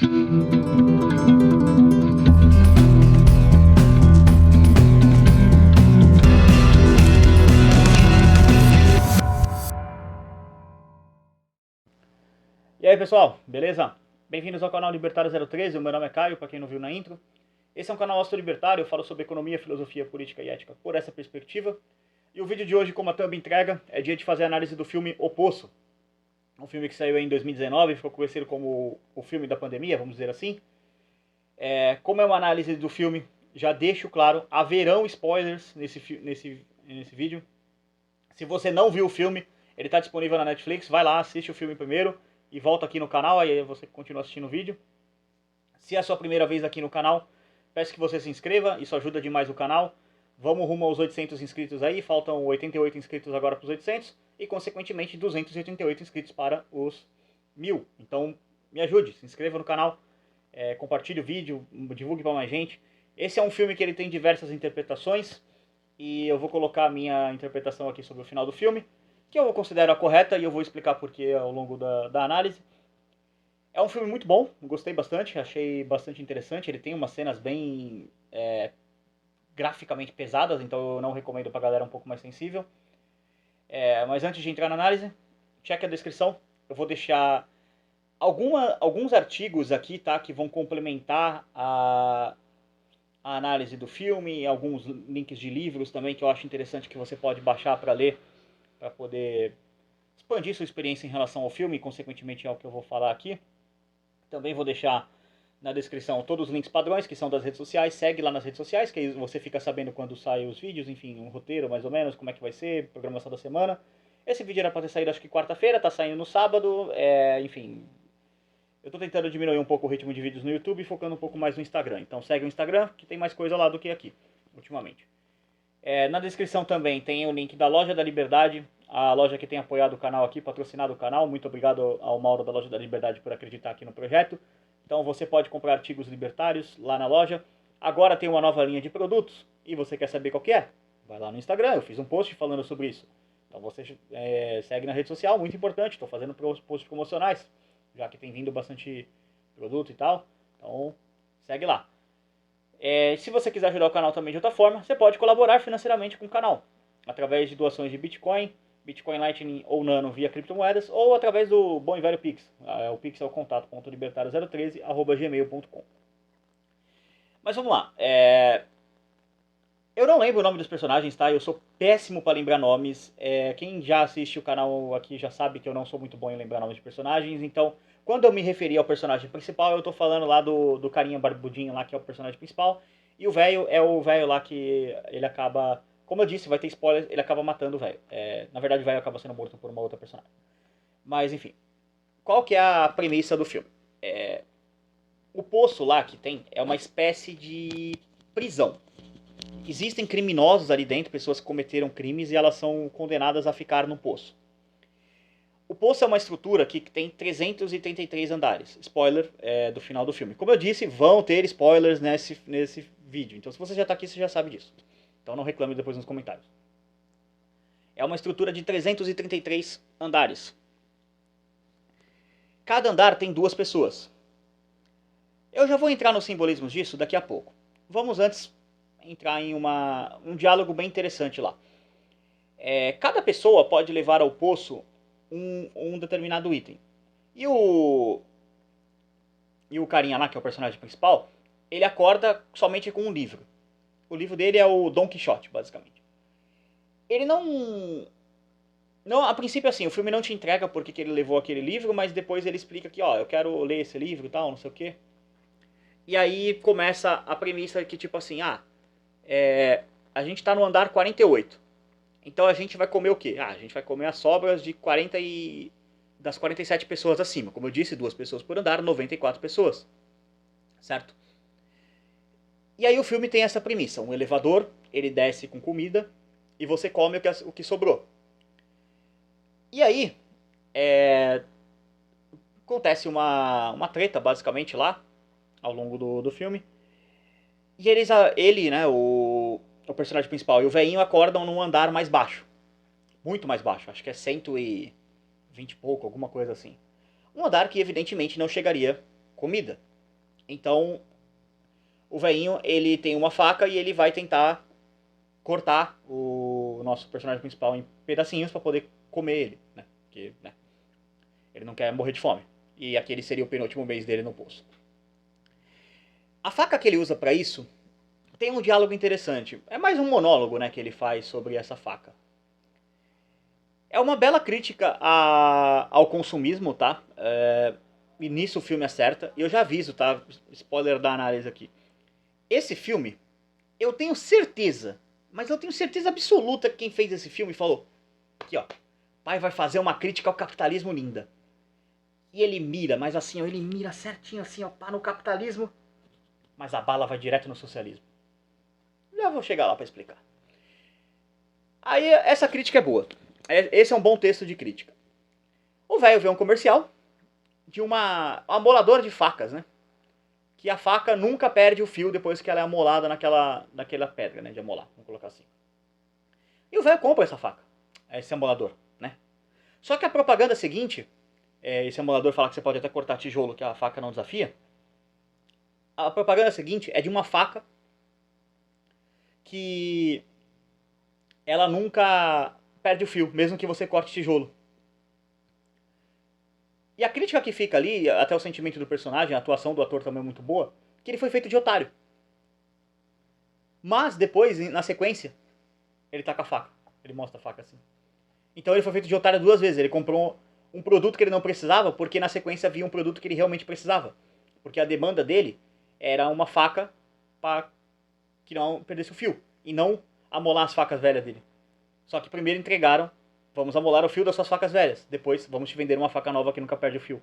E aí pessoal, beleza? Bem-vindos ao canal Libertário 013, o meu nome é Caio, para quem não viu na intro. Esse é um canal austro-libertário, eu falo sobre economia, filosofia, política e ética por essa perspectiva. E o vídeo de hoje, como a thumb entrega, é dia de fazer a análise do filme O Poço. Um filme que saiu em 2019, ficou conhecido como o filme da pandemia, vamos dizer assim. Como é uma análise do filme, já deixo claro, haverão spoilers nesse vídeo. Se você não viu o filme, ele está disponível na Netflix, vai lá, assiste o filme primeiro e volta aqui no canal, aí você continua assistindo o vídeo. Se é a sua primeira vez aqui no canal, peço que você se inscreva, isso ajuda demais o canal. Vamos rumo aos 800 inscritos aí, faltam 88 inscritos agora para os 800 e consequentemente 288 inscritos para os 1000. Então me ajude, se inscreva no canal, compartilhe o vídeo, divulgue para mais gente. Esse é um filme que ele tem diversas interpretações e eu vou colocar a minha interpretação aqui sobre o final do filme, que eu considero a correta e eu vou explicar porquê ao longo da análise. É um filme muito bom, gostei bastante, achei bastante interessante. Ele tem umas cenas bem graficamente pesadas, então eu não recomendo pra galera um pouco mais sensível. Mas antes de entrar na análise, cheque a descrição. Eu vou deixar alguns artigos aqui, tá, que vão complementar a análise do filme, alguns links de livros também que eu acho interessante que você pode baixar para ler, para poder expandir sua experiência em relação ao filme e consequentemente ao que eu vou falar aqui. Também vou deixar na descrição todos os links padrões, que são das redes sociais. Segue lá nas redes sociais, que aí você fica sabendo quando saem os vídeos, enfim, um roteiro mais ou menos, como é que vai ser, programação da semana. Esse vídeo era para ter saído acho que quarta-feira, tá saindo no sábado, enfim. Eu tô tentando diminuir um pouco o ritmo de vídeos no YouTube e focando um pouco mais no Instagram. Então segue o Instagram, que tem mais coisa lá do que aqui, ultimamente. Na descrição também tem o link da Loja da Liberdade, a loja que tem apoiado o canal aqui, patrocinado o canal. Muito obrigado ao Mauro da Loja da Liberdade por acreditar aqui no projeto. Então você pode comprar artigos libertários lá na loja. Agora tem uma nova linha de produtos e você quer saber qual que é? Vai lá no Instagram, eu fiz um post falando sobre isso. Então você segue na rede social, muito importante, estou fazendo posts promocionais, já que tem vindo bastante produto e tal. Então segue lá. Se você quiser ajudar o canal também de outra forma, você pode colaborar financeiramente com o canal, através de doações de Bitcoin, Bitcoin Lightning ou Nano via criptomoedas, ou através do bom e velho Pix. O Pix é o contato.libertario013@gmail.com. Mas vamos lá. Eu não lembro o nome dos personagens, tá? Eu sou péssimo para lembrar nomes. Quem já assiste o canal aqui já sabe que eu não sou muito bom em lembrar nomes de personagens. Então, quando eu me referi ao personagem principal, eu tô falando lá do carinha barbudinho lá, que é o personagem principal. E o velho é o velho lá que ele acaba... Como eu disse, vai ter spoilers, ele acaba matando o velho. Na verdade, o velho acaba sendo morto por uma outra personagem. Mas, enfim. Qual que é a premissa do filme? O poço lá que tem é uma espécie de prisão. Existem criminosos ali dentro, pessoas que cometeram crimes e elas são condenadas a ficar no poço. O poço é uma estrutura que tem 333 andares. Spoiler do final do filme. Como eu disse, vão ter spoilers nesse vídeo. Então se você já está aqui, você já sabe disso. Então não reclame depois nos comentários. É uma estrutura de 333 andares. Cada andar tem 2 pessoas. Eu já vou entrar nos simbolismos disso daqui a pouco. Vamos antes entrar em um diálogo bem interessante lá. Cada pessoa pode levar ao poço um determinado item. E o carinha lá, que é o personagem principal, ele acorda somente com um livro. O livro dele é o Don Quixote, basicamente. Ele não, a princípio assim, o filme não te entrega porque que ele levou aquele livro, mas depois ele explica que, ó, eu quero ler esse livro e tal, não sei o quê. E aí começa a premissa que tipo assim, a gente tá no andar 48. Então a gente vai comer o quê? A gente vai comer as sobras de das 47 pessoas acima. Como eu disse, 2 pessoas por andar, 94 pessoas. Certo? E aí o filme tem essa premissa. Um elevador, ele desce com comida e você come o que sobrou. E aí, acontece uma treta, basicamente, lá, ao longo do filme. E ele, né, o personagem principal e o velhinho acordam num andar mais baixo. Muito mais baixo, acho que é 120 e pouco, alguma coisa assim. Um andar que evidentemente não chegaria comida. Então, o velhinho, ele tem uma faca e ele vai tentar cortar o nosso personagem principal em pedacinhos para poder comer ele, né? Porque, né, ele não quer morrer de fome. E aquele seria o penúltimo mês dele no poço. A faca que ele usa para isso tem um diálogo interessante. É mais um monólogo, né, que ele faz sobre essa faca. É uma bela crítica ao consumismo, tá? E nisso o filme acerta. E eu já aviso, tá? Spoiler da análise aqui. Esse filme, eu tenho certeza, mas eu tenho certeza absoluta que quem fez esse filme falou: aqui ó, pai vai fazer uma crítica ao capitalismo linda. E ele mira, mas assim, ó, ele mira certinho assim, ó, pá, no capitalismo, mas a bala vai direto no socialismo. Já vou chegar lá pra explicar. Aí essa crítica é boa. Esse é um bom texto de crítica. O velho vê um comercial de uma amoladora de facas, né? Que a faca nunca perde o fio depois que ela é amolada naquela pedra, né? De amolar, vamos colocar assim. E o velho compra essa faca, esse amolador, né? Só que a propaganda seguinte, esse amolador fala que você pode até cortar tijolo que a faca não desafia. A propaganda seguinte é de uma faca que ela nunca perde o fio, mesmo que você corte tijolo. E a crítica que fica ali, até o sentimento do personagem, a atuação do ator também é muito boa, que ele foi feito de otário. Mas depois, na sequência, ele tá com a faca. Ele mostra a faca assim. Então ele foi feito de otário duas vezes. Ele comprou um produto que ele não precisava, porque na sequência havia um produto que ele realmente precisava. Porque a demanda dele era uma faca para que não perdesse o fio. E não amolar as facas velhas dele. Só que primeiro entregaram: vamos amolar o fio das suas facas velhas. Depois vamos te vender uma faca nova que nunca perde o fio.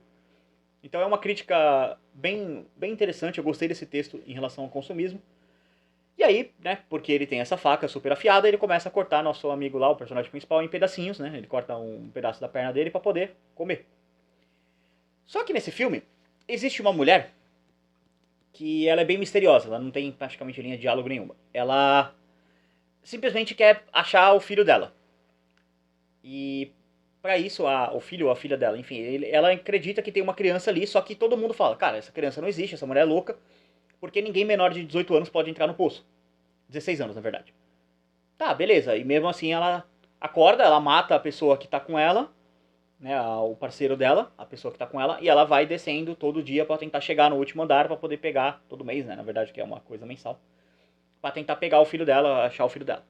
Então é uma crítica bem interessante. Eu gostei desse texto em relação ao consumismo. E aí, né, porque ele tem essa faca super afiada, ele começa a cortar nosso amigo lá, o personagem principal, em pedacinhos, né? Ele corta um pedaço da perna dele para poder comer. Só que nesse filme, existe uma mulher que ela é bem misteriosa, ela não tem praticamente linha de diálogo nenhuma. Ela simplesmente quer achar o filho dela. E para isso, o filho ou a filha dela, enfim, ela acredita que tem uma criança ali, só que todo mundo fala: cara, essa criança não existe, essa mulher é louca, porque ninguém menor de 18 anos pode entrar no poço. 16 anos, na verdade. Tá, beleza. E mesmo assim ela acorda, ela mata a pessoa que tá com ela, né, o parceiro dela, a pessoa que tá com ela, e ela vai descendo todo dia para tentar chegar no último andar para poder pegar, todo mês, né, na verdade, que é uma coisa mensal, para tentar pegar o filho dela, achar o filho dela.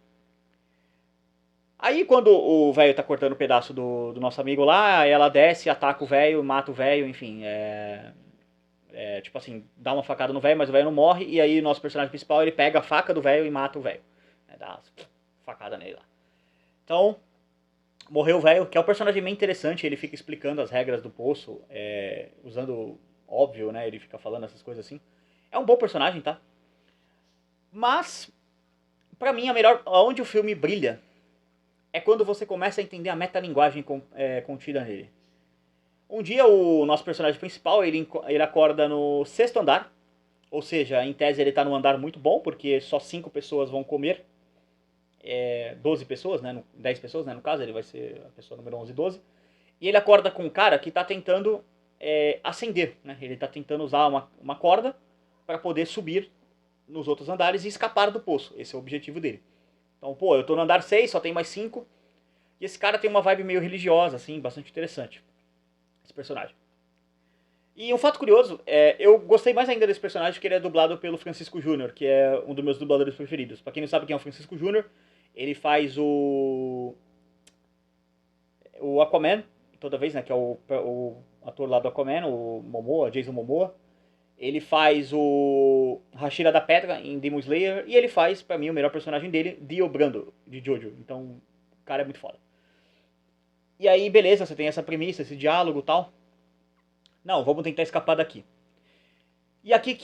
Aí quando o velho tá cortando um pedaço do nosso amigo lá, ela desce, ataca o velho, mata o velho, enfim, tipo assim, dá uma facada no velho, mas o velho não morre, e aí o nosso personagem principal, ele pega a faca do velho e mata o velho. Dá uma facada nele lá. Então, morreu o velho, que é um personagem bem interessante, ele fica explicando as regras do poço, usando óbvio, né, ele fica falando essas coisas assim. É um bom personagem, tá? Mas, pra mim, onde o filme brilha é quando você começa a entender a metalinguagem contida nele. Um dia o nosso personagem principal, ele acorda no sexto andar, ou seja, em tese ele tá num andar muito bom, porque só 5 pessoas vão comer, 12 pessoas, né, 10 pessoas, né, no caso, ele vai ser a pessoa número 11 e 12. E ele acorda com um cara que tá tentando ascender, né, ele tá tentando usar uma corda para poder subir nos outros andares e escapar do poço, esse é o objetivo dele. Então, pô, eu tô no andar 6, só tem mais 5, e esse cara tem uma vibe meio religiosa, assim, bastante interessante, esse personagem. E um fato curioso, eu gostei mais ainda desse personagem porque ele é dublado pelo Francisco Júnior, que é um dos meus dubladores preferidos. Pra quem não sabe quem é o Francisco Júnior, ele faz o Aquaman, toda vez, né, que é o ator lá do Aquaman, o Momoa, Jason Momoa. Ele faz o Hashira da Pedra em Demon Slayer, e ele faz, pra mim, o melhor personagem dele, Dio Brando, de Jojo. Então, o cara é muito foda. E aí, beleza, você tem essa premissa, esse diálogo e tal. Não, vamos tentar escapar daqui. E aqui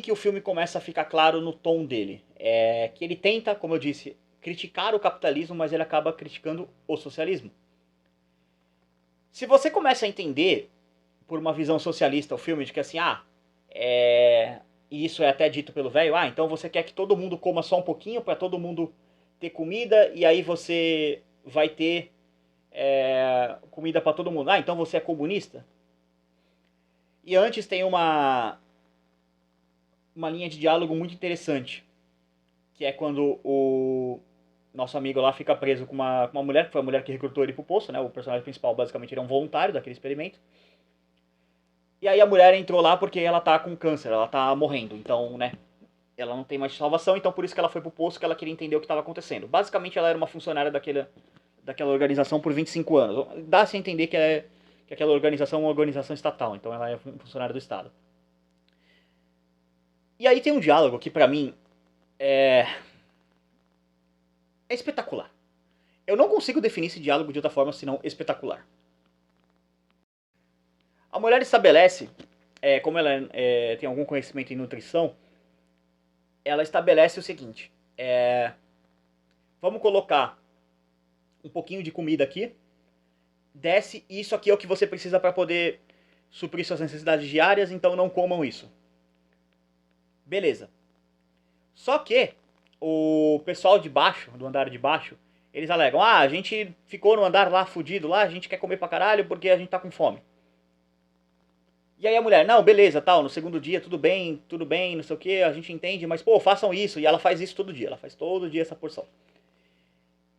que o filme começa a ficar claro no tom dele. É que ele tenta, como eu disse, criticar o capitalismo, mas ele acaba criticando o socialismo. Se você começa a entender, por uma visão socialista, o filme de que assim, e isso é até dito pelo velho, então você quer que todo mundo coma só um pouquinho para todo mundo ter comida, e aí você vai ter comida para todo mundo. Então você é comunista? E antes tem uma linha de diálogo muito interessante, que é quando o nosso amigo lá fica preso com uma mulher, que foi a mulher que recrutou ele pro poço, né? O personagem principal basicamente ele é um voluntário daquele experimento. E aí a mulher entrou lá porque ela tá com câncer, ela tá morrendo, então, né? Ela não tem mais salvação, então por isso que ela foi pro poço, que ela queria entender o que estava acontecendo. Basicamente ela era uma funcionária daquela organização por 25 anos. Dá-se a entender que aquela organização é uma organização estatal, então ela é funcionária do Estado. E aí tem um diálogo que pra mim é espetacular. Eu não consigo definir esse diálogo de outra forma senão espetacular. A mulher estabelece, como ela tem algum conhecimento em nutrição, ela estabelece o seguinte: vamos colocar um pouquinho de comida aqui, desce, e isso aqui é o que você precisa para poder suprir suas necessidades diárias, então não comam isso. Beleza. Só que o pessoal de baixo, do andar de baixo, eles alegam: ah, a gente ficou no andar lá fudido lá, a gente quer comer pra caralho porque a gente tá com fome. E aí a mulher: não, beleza, tal, no segundo dia tudo bem, não sei o que, a gente entende, mas pô, façam isso. E ela faz isso todo dia, ela faz todo dia essa porção.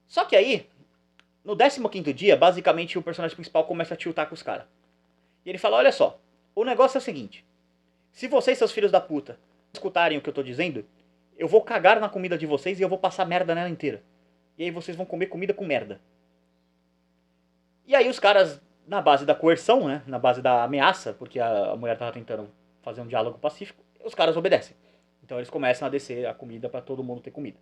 Só que aí, no 15º dia, basicamente o personagem principal começa a tiltar com os caras. E ele fala: olha só, o negócio é o seguinte, se vocês, seus filhos da puta, escutarem o que eu tô dizendo, eu vou cagar na comida de vocês e eu vou passar merda nela inteira. E aí vocês vão comer comida com merda. E aí os caras, na base da coerção, né, na base da ameaça, porque a mulher tava tentando fazer um diálogo pacífico, os caras obedecem. Então eles começam a descer a comida pra todo mundo ter comida.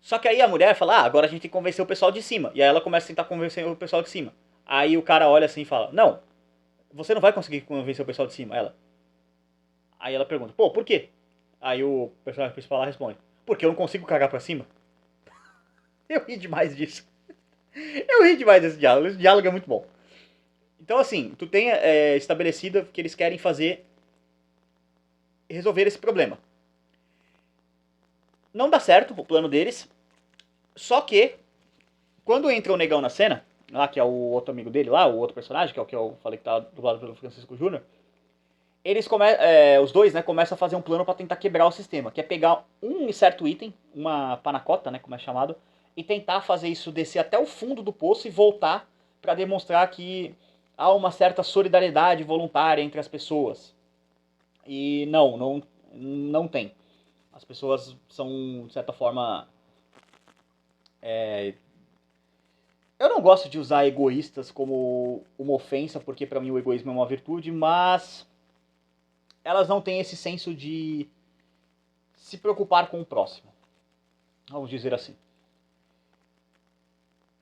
Só que aí a mulher fala: ah, agora a gente tem que convencer o pessoal de cima. E aí ela começa a tentar convencer o pessoal de cima. Aí o cara olha assim e fala: não, você não vai conseguir convencer o pessoal de cima. Aí ela pergunta: pô, por quê? Aí o personagem principal lá responde: porque eu não consigo cagar pra cima. Eu ri demais disso. Eu ri demais desse diálogo. Esse diálogo é muito bom. Então, assim, tu tem estabelecido que eles querem resolver esse problema. Não dá certo o plano deles. Só que, quando entra o negão na cena, lá que é o outro amigo dele lá, o outro personagem, que é o que eu falei que tá dublado pelo Francisco Júnior, os dois, né, começam a fazer um plano para tentar quebrar o sistema, que é pegar um certo item, uma panacota, né, como é chamado, e tentar fazer isso descer até o fundo do poço e voltar para demonstrar que há uma certa solidariedade voluntária entre as pessoas. E não tem. As pessoas são, de certa forma, eu não gosto de usar egoístas como uma ofensa, porque para mim o egoísmo é uma virtude, mas elas não têm esse senso de se preocupar com o próximo. Vamos dizer assim.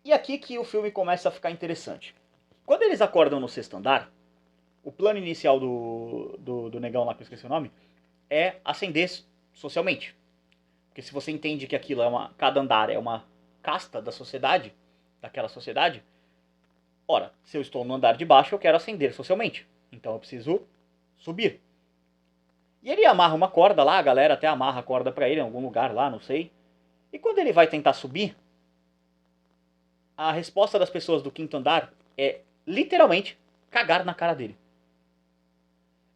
E aqui que o filme começa a ficar interessante. Quando eles acordam no sexto andar, o plano inicial do negão lá, que eu esqueci o nome, é ascender socialmente. Porque se você entende que aquilo cada andar é uma casta da sociedade, daquela sociedade, ora, se eu estou no andar de baixo, eu quero ascender socialmente. Então eu preciso subir. E ele amarra uma corda lá, a galera até amarra a corda pra ele em algum lugar lá, não sei. E quando ele vai tentar subir, a resposta das pessoas do quinto andar é literalmente cagar na cara dele.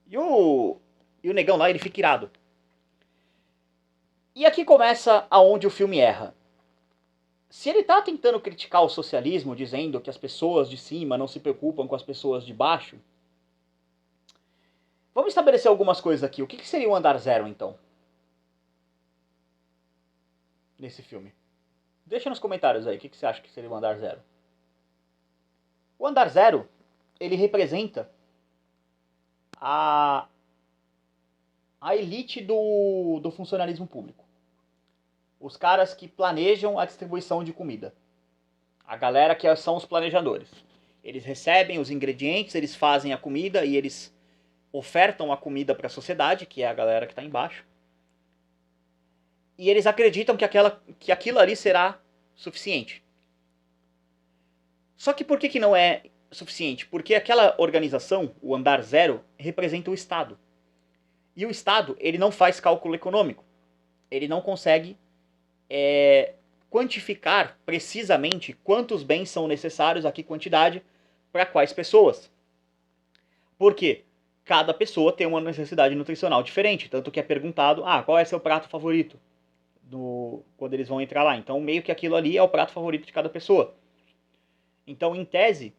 E o negão lá, ele fica irado. E aqui começa aonde o filme erra. Se ele tá tentando criticar o socialismo, dizendo que as pessoas de cima não se preocupam com as pessoas de baixo, vamos estabelecer algumas coisas aqui. O que seria o andar zero, então? Nesse filme. Deixa nos comentários aí, o que você acha que seria o andar zero? O andar zero, ele representa a elite do funcionalismo público. Os caras que planejam a distribuição de comida. A galera que são os planejadores. Eles recebem os ingredientes, eles fazem a comida e eles ofertam a comida para a sociedade, que é a galera que está embaixo. E eles acreditam que aquilo ali será suficiente. Só que por que não é suficiente? Porque aquela organização, o andar zero, representa o Estado. E o Estado, ele não faz cálculo econômico. Ele não consegue quantificar precisamente quantos bens são necessários, a que quantidade, para quais pessoas. Por quê? cada pessoa tem uma necessidade nutricional diferente. Tanto que é perguntado, qual é seu prato favorito? Quando eles vão entrar lá. Então, meio que aquilo ali é o prato favorito de cada pessoa. Então, em tese,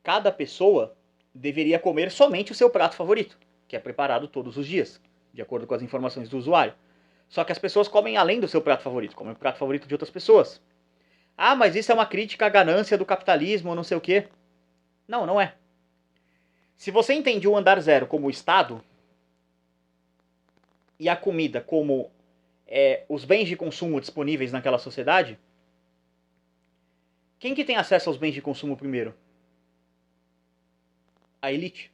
cada pessoa deveria comer somente o seu prato favorito, que é preparado todos os dias, de acordo com as informações do usuário. Só que as pessoas comem além do seu prato favorito, comem o prato favorito de outras pessoas. Mas isso é uma crítica à ganância do capitalismo, não sei o quê. Não, não é. Se você entende o andar zero como o Estado e a comida como os bens de consumo disponíveis naquela sociedade, quem que tem acesso aos bens de consumo primeiro? A elite.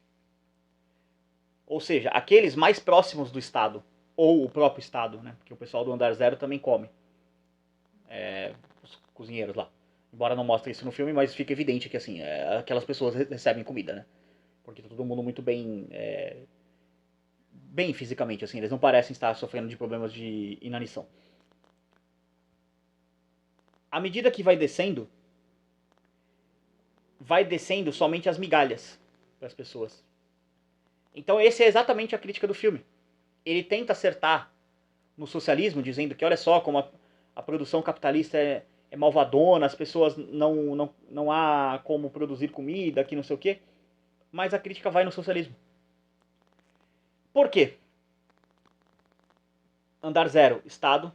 Ou seja, aqueles mais próximos do Estado, ou o próprio Estado, né? Porque o pessoal do andar zero também come. Os cozinheiros lá. Embora não mostre isso no filme, mas fica evidente que assim, aquelas pessoas recebem comida, né? Porque tá todo mundo muito bem bem fisicamente, assim, eles não parecem estar sofrendo de problemas de inanição. À medida que vai descendo somente as migalhas para as pessoas. Então essa é exatamente a crítica do filme. Ele tenta acertar no socialismo, dizendo que olha só como a produção capitalista é malvadona, as pessoas não há como produzir comida, que não sei o quê. Mas a crítica vai no socialismo. Por quê? Andar 0, Estado.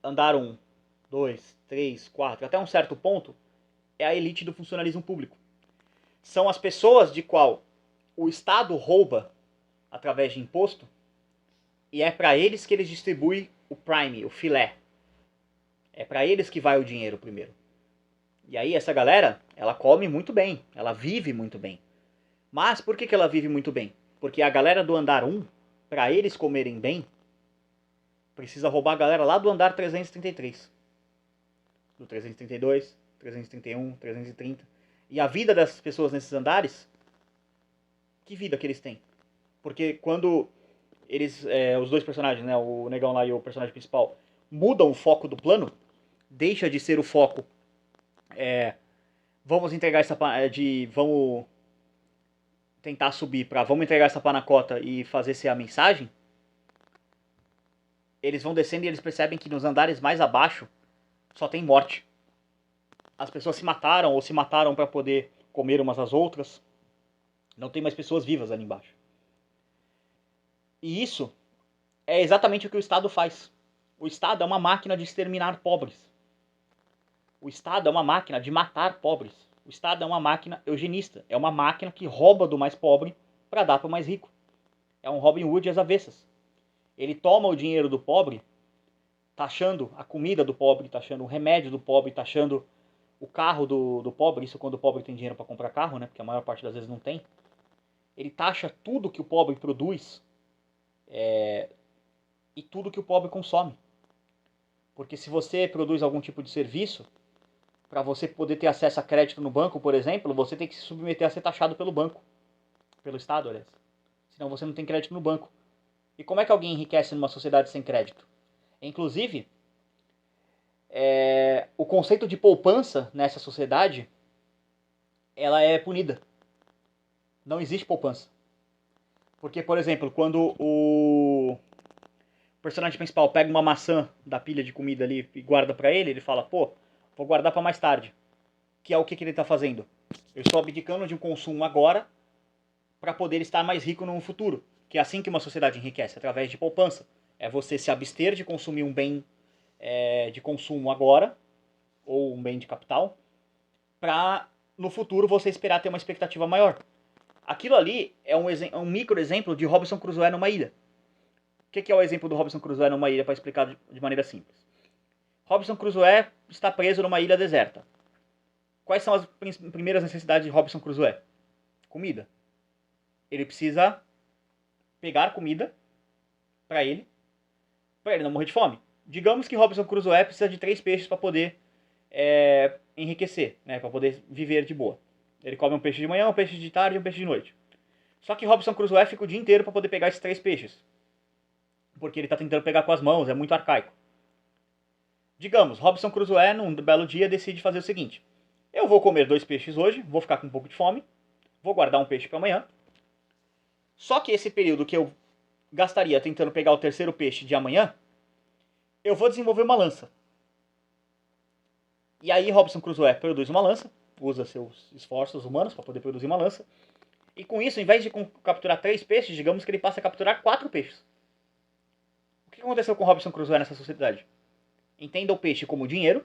Andar 1, 2, 3, 4, até um certo ponto, é a elite do funcionalismo público. São as pessoas de qual o Estado rouba através de imposto, e é para eles que eles distribuem o prime, o filé. É para eles que vai o dinheiro primeiro. E aí essa galera, ela come muito bem, ela vive muito bem. Mas por que ela vive muito bem? Porque a galera do andar 1, para eles comerem bem, precisa roubar a galera lá do andar 333. Do 332, 331, 330. E a vida das pessoas nesses andares, que vida que eles têm? Porque quando eles, os dois personagens, né, o negão lá e o personagem principal, mudam o foco do plano, deixa de ser o foco vamos entregar essa vamos tentar subir para vamos entregar essa panacota e fazer ser a mensagem. Eles vão descendo e eles percebem que nos andares mais abaixo só tem morte. As pessoas se mataram ou se mataram para poder comer umas às outras. Não tem mais pessoas vivas ali embaixo. E isso é exatamente o que o Estado faz. O Estado é uma máquina de exterminar pobres. O Estado é uma máquina de matar pobres. O Estado é uma máquina eugenista. É uma máquina que rouba do mais pobre para dar para o mais rico. É um Robin Hood às avessas. Ele toma o dinheiro do pobre, taxando a comida do pobre, taxando o remédio do pobre, taxando o carro do pobre. Isso quando o pobre tem dinheiro para comprar carro, né? Porque a maior parte das vezes não tem. Ele taxa tudo que o pobre produz e tudo que o pobre consome. Porque se você produz algum tipo de serviço, para você poder ter acesso a crédito no banco, por exemplo, você tem que se submeter a ser taxado pelo banco. Pelo Estado, aliás. Senão você não tem crédito no banco. E como é que alguém enriquece numa sociedade sem crédito? Inclusive, o conceito de poupança nessa sociedade, ela é punida. Não existe poupança. Porque, por exemplo, quando o personagem principal pega uma maçã da pilha de comida ali e guarda pra ele, ele fala, pô, vou guardar pra mais tarde. Que é o que ele tá fazendo? Eu estou abdicando de um consumo agora para poder estar mais rico no futuro. Que é assim que uma sociedade enriquece, através de poupança. É você se abster de consumir um bem de consumo agora, ou um bem de capital, para no futuro você esperar ter uma expectativa maior. Aquilo ali é um micro exemplo de Robinson Crusoe numa ilha. O que é o exemplo do Robinson Crusoe numa ilha, para explicar de maneira simples? Robinson Crusoe está preso numa ilha deserta. Quais são as primeiras necessidades de Robinson Crusoe? Comida. Ele precisa pegar comida para ele não morrer de fome. Digamos que Robinson Crusoe precisa de 3 peixes para poder enriquecer, né, para poder viver de boa. Ele come um peixe de manhã, um peixe de tarde e um peixe de noite. Só que Robinson Crusoe fica o dia inteiro para poder pegar esses 3 peixes. Porque ele está tentando pegar com as mãos, é muito arcaico. Digamos, Robinson Crusoe, num belo dia, decide fazer o seguinte. Eu vou comer 2 peixes hoje, vou ficar com um pouco de fome, vou guardar um peixe para amanhã. Só que esse período que eu gastaria tentando pegar o terceiro peixe de amanhã, eu vou desenvolver uma lança. E aí Robinson Crusoe produz uma lança, usa seus esforços humanos para poder produzir uma lança. E com isso, em vez de capturar 3 peixes, digamos que ele passa a capturar 4 peixes. O que aconteceu com Robinson Crusoe nessa sociedade? Entenda o peixe como dinheiro.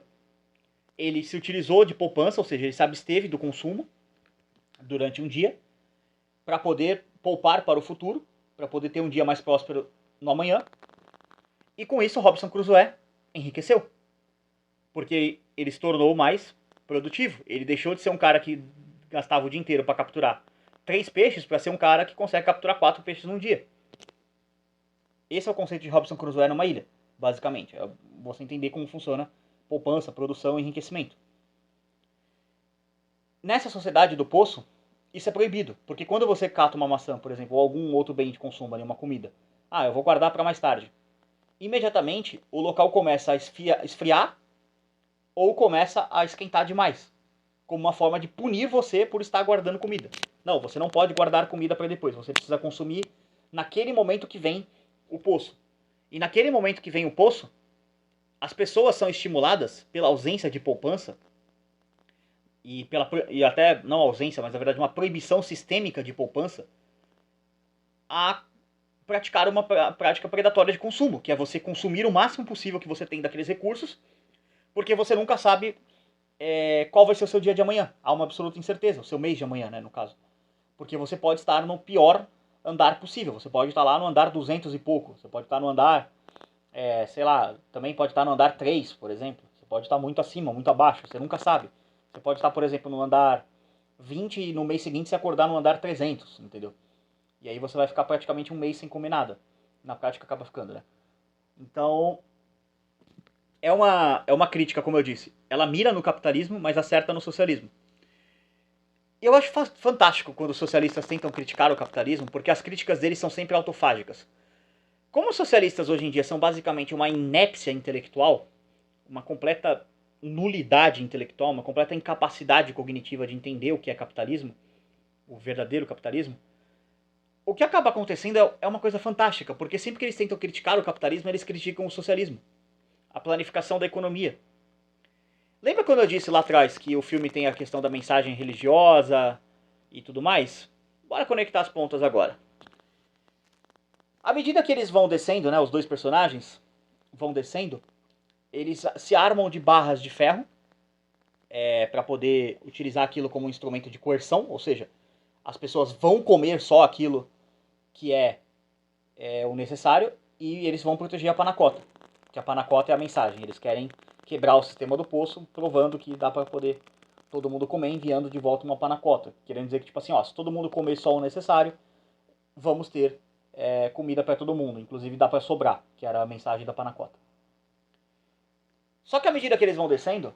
Ele se utilizou de poupança, ou seja, ele se absteve do consumo durante um dia para poder poupar para o futuro, para poder ter um dia mais próspero no amanhã. E com isso, Robinson Crusoe enriqueceu, porque ele se tornou mais produtivo. Ele deixou de ser um cara que gastava o dia inteiro para capturar 3 peixes para ser um cara que consegue capturar 4 peixes num dia. Esse é o conceito de Robinson Crusoe numa ilha, basicamente. É você entender como funciona poupança, produção e enriquecimento. Nessa sociedade do poço, isso é proibido, porque quando você cata uma maçã, por exemplo, ou algum outro bem de consumo, ali, uma comida, eu vou guardar para mais tarde. Imediatamente, o local começa a esfriar ou começa a esquentar demais, como uma forma de punir você por estar guardando comida. Não, você não pode guardar comida para depois, você precisa consumir naquele momento que vem o poço. E naquele momento que vem o poço, as pessoas são estimuladas pela ausência de poupança e até não ausência, mas na verdade uma proibição sistêmica de poupança a praticar uma prática predatória de consumo, que é você consumir o máximo possível que você tem daqueles recursos, porque você nunca sabe qual vai ser o seu dia de amanhã. Há uma absoluta incerteza, o seu mês de amanhã, né, no caso. Porque você pode estar no pior andar possível, você pode estar lá no andar 200 e pouco, você pode estar no andar, sei lá, também pode estar no andar 3, por exemplo. Você pode estar muito acima, muito abaixo, você nunca sabe. Você pode estar, por exemplo, no andar 20 e no mês seguinte se acordar no andar 300, entendeu? E aí você vai ficar praticamente um mês sem comer nada. Na prática acaba ficando, né? Então, é uma crítica, como eu disse. Ela mira no capitalismo, mas acerta no socialismo. E eu acho fantástico quando os socialistas tentam criticar o capitalismo, porque as críticas deles são sempre autofágicas. Como os socialistas hoje em dia são basicamente uma inépcia intelectual, uma completa nulidade intelectual, uma completa incapacidade cognitiva de entender o que é capitalismo, o verdadeiro capitalismo, o que acaba acontecendo é uma coisa fantástica, porque sempre que eles tentam criticar o capitalismo, eles criticam o socialismo, a planificação da economia. Lembra quando eu disse lá atrás que o filme tem a questão da mensagem religiosa e tudo mais? Bora conectar as pontas agora. À medida que eles vão descendo, né, os dois personagens vão descendo, eles se armam de barras de ferro para poder utilizar aquilo como um instrumento de coerção, ou seja, as pessoas vão comer só aquilo que é o necessário e eles vão proteger a panacota, que a panacota é a mensagem. Eles querem quebrar o sistema do poço, provando que dá para poder todo mundo comer, enviando de volta uma panacota, querendo dizer que tipo assim, se todo mundo comer só o necessário, vamos ter comida para todo mundo, inclusive dá para sobrar, que era a mensagem da panacota. Só que à medida que eles vão descendo,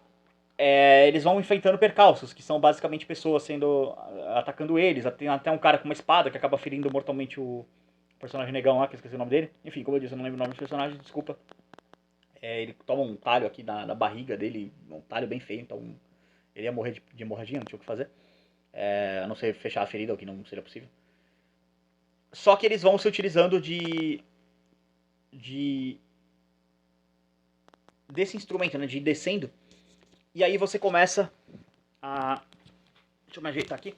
eles vão enfrentando percalços, que são basicamente pessoas sendo atacando eles. Tem até um cara com uma espada que acaba ferindo mortalmente o personagem negão lá, que eu esqueci o nome dele. Enfim, como eu disse, eu não lembro o nome dos personagens, desculpa. Ele toma um talho aqui na barriga dele, um talho bem feio, então ele ia morrer de hemorragia, não tinha o que fazer. A não ser fechar a ferida, o que não seria possível. Só que eles vão se utilizando desse instrumento, né, de ir descendo. E aí você começa a... Deixa eu me ajeitar aqui.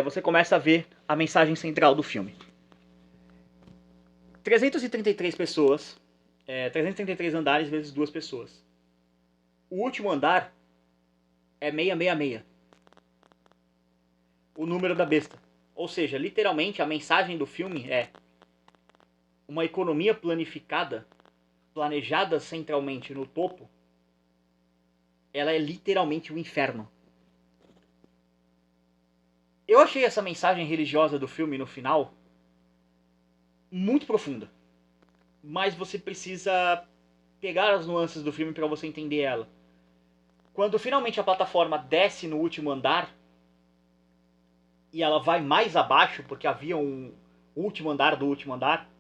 Você começa a ver a mensagem central do filme. 333 pessoas, 333 andares vezes 2 pessoas. O último andar é 666. O número da besta. Ou seja, literalmente a mensagem do filme é uma economia planificada, planejada centralmente no topo, ela é literalmente o inferno. Eu achei essa mensagem religiosa do filme no final muito profunda. Mas você precisa pegar as nuances do filme para você entender ela. Quando finalmente a plataforma desce no último andar e ela vai mais abaixo, porque havia um último andar do último andar,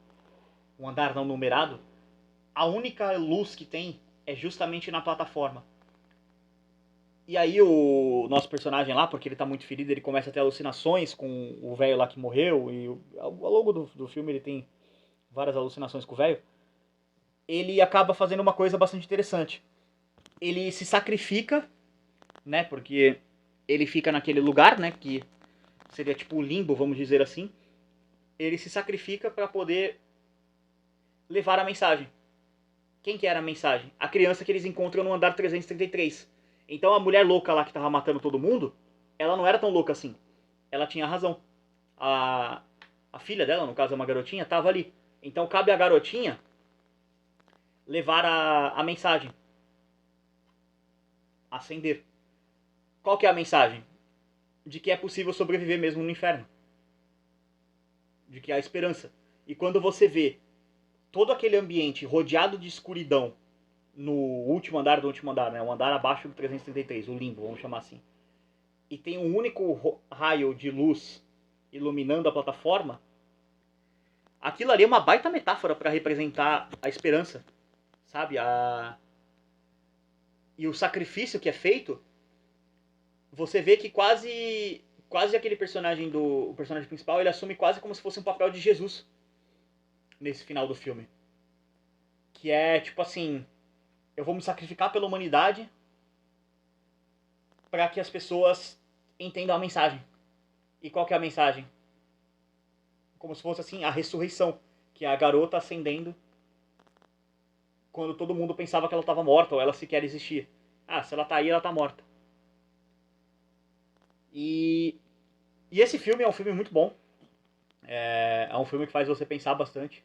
um andar não numerado, a única luz que tem é justamente na plataforma. E aí o nosso personagem lá, porque ele tá muito ferido, ele começa a ter alucinações com o velho lá que morreu, e ao longo do filme ele tem várias alucinações com o velho. Ele acaba fazendo uma coisa bastante interessante. Ele se sacrifica, né, porque ele fica naquele lugar, né, que seria tipo o limbo, vamos dizer assim. Ele se sacrifica para poder levar a mensagem. Quem que era a mensagem? A criança que eles encontram no andar 333. Então a mulher louca lá que tava matando todo mundo, ela não era tão louca assim. Ela tinha razão. A, a filha dela, no caso é uma garotinha, tava ali. Então cabe à garotinha levar a mensagem. Acender. Qual que é a mensagem? De que é possível sobreviver mesmo no inferno. De que há esperança. E quando você vê todo aquele ambiente rodeado de escuridão no último andar do último andar, né? O andar abaixo do 333, o limbo, vamos chamar assim. E tem um único raio de luz iluminando a plataforma. Aquilo ali é uma baita metáfora para representar a esperança, sabe? E o sacrifício que é feito, você vê que quase aquele personagem o personagem principal, ele assume quase como se fosse um papel de Jesus nesse final do filme. Que é tipo assim, eu vou me sacrificar pela humanidade para que as pessoas entendam a mensagem. E qual que é a mensagem? Como se fosse assim, a ressurreição, que é a garota ascendendo quando todo mundo pensava que ela estava morta ou ela sequer existia. Ah, se ela tá aí, ela tá morta. E, e esse filme é um filme muito bom. É um filme que faz você pensar bastante.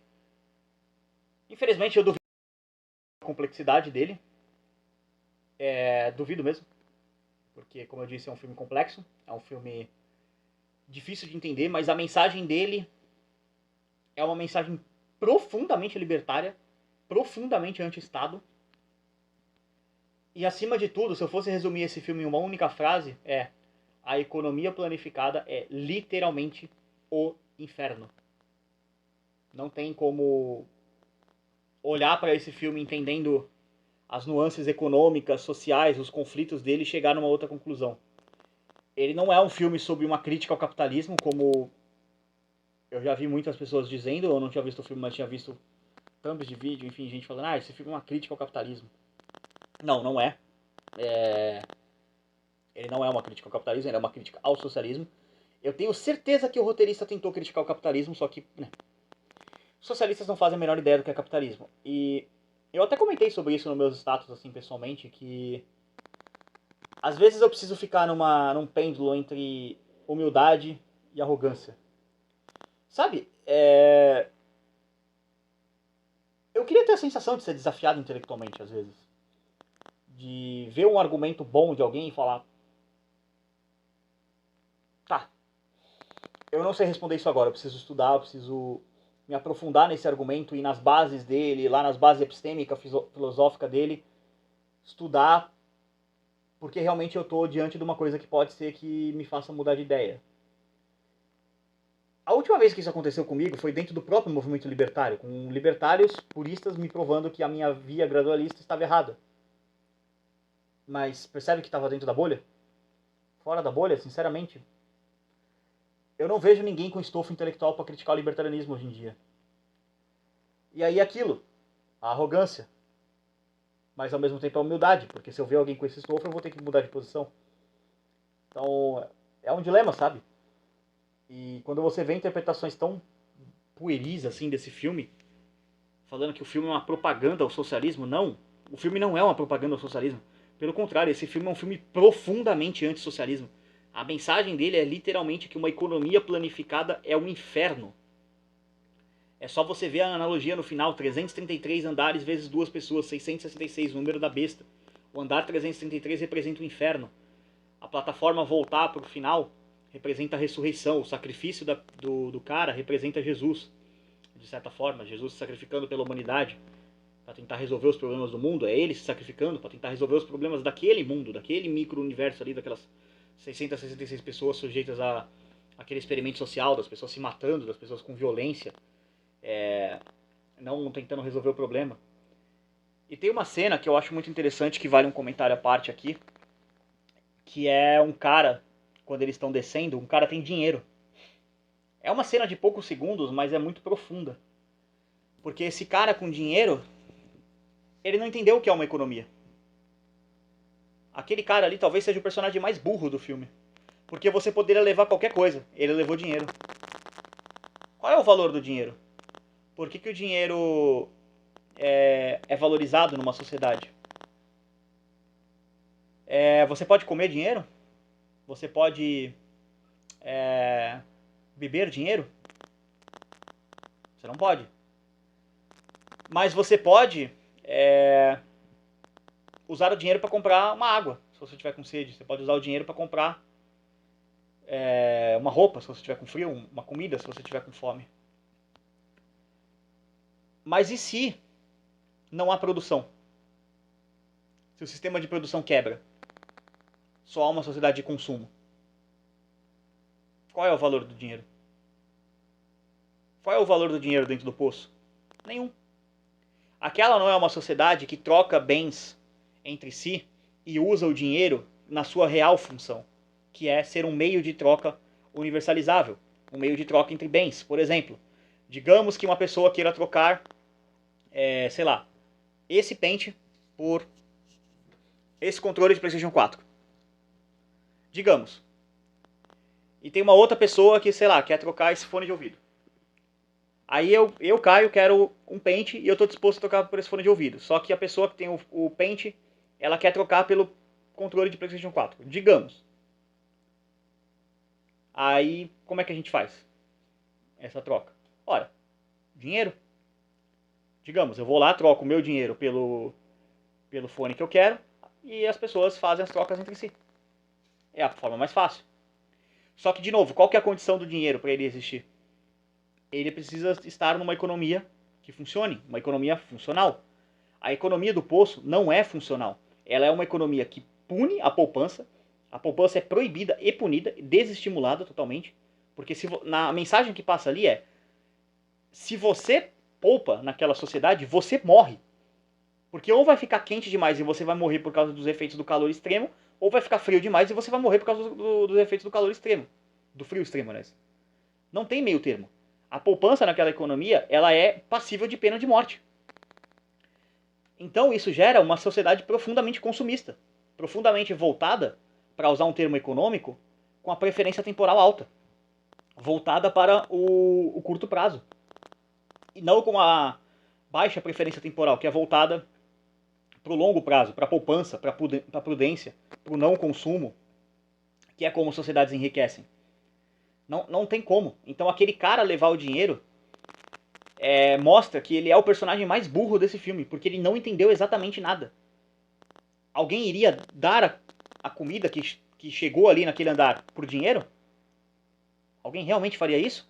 Infelizmente eu duvido da complexidade dele. Duvido mesmo. Porque, como eu disse, é um filme complexo. É um filme difícil de entender, mas a mensagem dele é uma mensagem profundamente libertária, profundamente anti-Estado. E acima de tudo, se eu fosse resumir esse filme em uma única frase, a economia planificada é literalmente o inferno. Não tem como olhar para esse filme entendendo as nuances econômicas, sociais, os conflitos dele e chegar numa outra conclusão. Ele não é um filme sobre uma crítica ao capitalismo, como eu já vi muitas pessoas dizendo, eu não tinha visto o filme, mas tinha visto thumbs de vídeo, enfim, gente falando, esse filme é uma crítica ao capitalismo. Não, não é. Ele não é uma crítica ao capitalismo, ele é uma crítica ao socialismo. Eu tenho certeza que o roteirista tentou criticar o capitalismo, só que os socialistas não fazem a menor ideia do que é capitalismo. E eu até comentei sobre isso nos meus status, assim, pessoalmente, que às vezes eu preciso ficar num pêndulo entre humildade e arrogância. Sabe? Eu queria ter a sensação de ser desafiado intelectualmente, às vezes. De ver um argumento bom de alguém e falar: tá, eu não sei responder isso agora, eu preciso estudar, eu preciso me aprofundar nesse argumento e nas bases dele, lá nas bases epistêmicas, filosóficas dele, estudar, porque realmente eu estou diante de uma coisa que pode ser que me faça mudar de ideia. A última vez que isso aconteceu comigo foi dentro do próprio movimento libertário, com libertários puristas me provando que a minha via gradualista estava errada. Mas percebe que estava dentro da bolha? Fora da bolha, sinceramente, eu não vejo ninguém com estofo intelectual para criticar o libertarianismo hoje em dia. E aí aquilo, a arrogância, mas ao mesmo tempo a humildade, porque se eu ver alguém com esse estofo eu vou ter que mudar de posição. Então é um dilema, sabe? E quando você vê interpretações tão pueris assim desse filme, falando que o filme é uma propaganda ao socialismo, não. O filme não é uma propaganda ao socialismo. Pelo contrário, esse filme é um filme profundamente antissocialismo. A mensagem dele é literalmente que uma economia planificada é um inferno. É só você ver a analogia no final, 333 andares vezes 2 pessoas, 666, o número da besta. O andar 333 representa o inferno. A plataforma voltar para o final representa a ressurreição. O sacrifício do cara representa Jesus, de certa forma. Jesus se sacrificando pela humanidade para tentar resolver os problemas do mundo. É ele se sacrificando para tentar resolver os problemas daquele mundo, daquele micro-universo ali, daquelas 666 pessoas sujeitas àquele experimento social, das pessoas se matando, das pessoas com violência. Não tentando resolver o problema. E tem uma cena que eu acho muito interessante, que vale um comentário à parte aqui, que é um cara, quando eles estão descendo, um cara tem dinheiro. É uma cena de poucos segundos, mas é muito profunda. Porque esse cara com dinheiro, ele não entendeu o que é uma economia. Aquele cara ali talvez seja o personagem mais burro do filme. Porque você poderia levar qualquer coisa, ele levou dinheiro. Qual é o valor do dinheiro? Por que o dinheiro é valorizado numa sociedade? Você pode comer dinheiro? Você pode beber dinheiro? Você não pode. Mas você pode usar o dinheiro para comprar uma água, se você tiver com sede. Você pode usar o dinheiro para comprar uma roupa, se você tiver com frio, uma comida, se você tiver com fome. Mas e se não há produção? Se o sistema de produção quebra? Só há uma sociedade de consumo. Qual é o valor do dinheiro? Qual é o valor do dinheiro dentro do poço? Nenhum. Aquela não é uma sociedade que troca bens entre si e usa o dinheiro na sua real função, que é ser um meio de troca universalizável, um meio de troca entre bens. Por exemplo, digamos que uma pessoa queira trocar, sei lá, esse pente por esse controle de PlayStation 4. Digamos. E tem uma outra pessoa que, sei lá, quer trocar esse fone de ouvido. Aí eu Caio, quero um pente e eu estou disposto a trocar por esse fone de ouvido. Só que a pessoa que tem o pente, ela quer trocar pelo controle de PlayStation 4. Digamos. Aí, como é que a gente faz essa troca? Ora, dinheiro. Digamos, eu vou lá, troco o meu dinheiro pelo fone que eu quero e as pessoas fazem as trocas entre si. É a forma mais fácil. Só que, de novo, qual que é a condição do dinheiro para ele existir? Ele precisa estar numa economia que funcione, uma economia funcional. A economia do poço não é funcional. Ela é uma economia que pune a poupança. A poupança é proibida e punida, desestimulada totalmente. Porque na mensagem que passa ali se você poupa naquela sociedade, você morre. Porque ou vai ficar quente demais e você vai morrer por causa dos efeitos do calor extremo, ou vai ficar frio demais e você vai morrer por causa dos efeitos do calor extremo. Do frio extremo, né? Não tem meio termo. A poupança naquela economia, ela é passível de pena de morte. Então isso gera uma sociedade profundamente consumista, profundamente voltada, para usar um termo econômico, com a preferência temporal alta, voltada para o curto prazo. E não com a baixa preferência temporal, que é voltada para o longo prazo, para a poupança, para a prudência, para o não consumo, que é como sociedades enriquecem. Não tem como. Então aquele cara levar o dinheiro mostra que ele é o personagem mais burro desse filme, porque ele não entendeu exatamente nada. Alguém iria dar a comida que chegou ali naquele andar por dinheiro? Alguém realmente faria isso?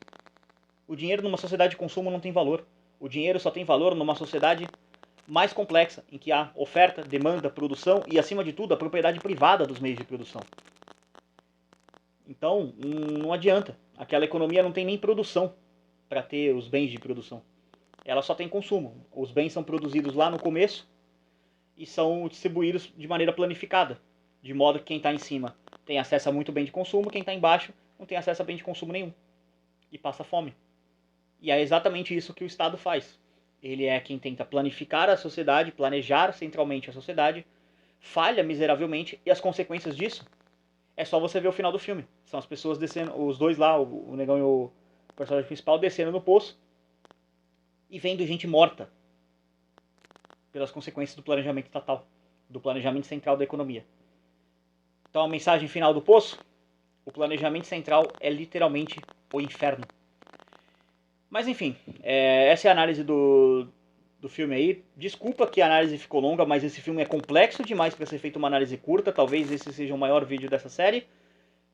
O dinheiro numa sociedade de consumo não tem valor. O dinheiro só tem valor numa sociedade mais complexa, em que há oferta, demanda, produção e, acima de tudo, a propriedade privada dos meios de produção. Então, não adianta. Aquela economia não tem nem produção para ter os bens de produção. Ela só tem consumo. Os bens são produzidos lá no começo e são distribuídos de maneira planificada, de modo que quem está em cima tem acesso a muito bem de consumo, quem está embaixo não tem acesso a bem de consumo nenhum e passa fome. E é exatamente isso que o Estado faz. Ele é quem tenta planificar a sociedade, planejar centralmente a sociedade, falha miseravelmente, e as consequências disso é só você ver o final do filme. São as pessoas descendo, os dois lá, o negão e o personagem principal, descendo no poço e vendo gente morta pelas consequências do planejamento estatal, do planejamento central da economia. Então a mensagem final do poço: o planejamento central é literalmente o inferno. Mas enfim, essa é a análise do filme aí. Desculpa que a análise ficou longa, mas esse filme é complexo demais para ser feito uma análise curta. Talvez esse seja o maior vídeo dessa série.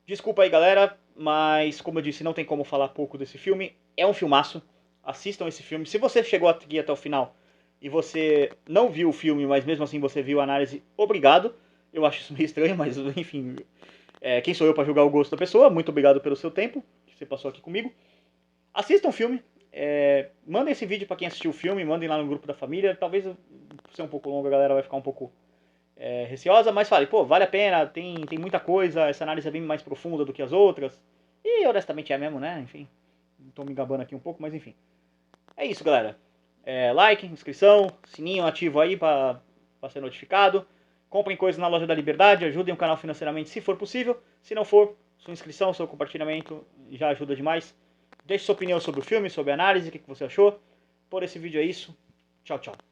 Desculpa aí, galera, mas como eu disse, não tem como falar pouco desse filme. É um filmaço. Assistam esse filme. Se você chegou aqui até o final e você não viu o filme, mas mesmo assim você viu a análise, obrigado. Eu acho isso meio estranho, mas enfim, quem sou eu para julgar o gosto da pessoa? Muito obrigado pelo seu tempo que você passou aqui comigo. Assistam o filme. Mandem esse vídeo para quem assistiu o filme, mandem lá no grupo da família. Talvez ser um pouco longo, a galera vai ficar um pouco receosa, mas fale, pô, vale a pena, tem muita coisa, essa análise é bem mais profunda do que as outras. E honestamente é mesmo, né? Enfim, tô me gabando aqui um pouco, mas enfim. É isso, galera. Like, inscrição, sininho ativo aí para ser notificado. Comprem coisas na Loja da Liberdade, ajudem o canal financeiramente se for possível. Se não for, sua inscrição, seu compartilhamento já ajuda demais. Deixe sua opinião sobre o filme, sobre a análise, o que você achou. Por esse vídeo é isso. Tchau, tchau.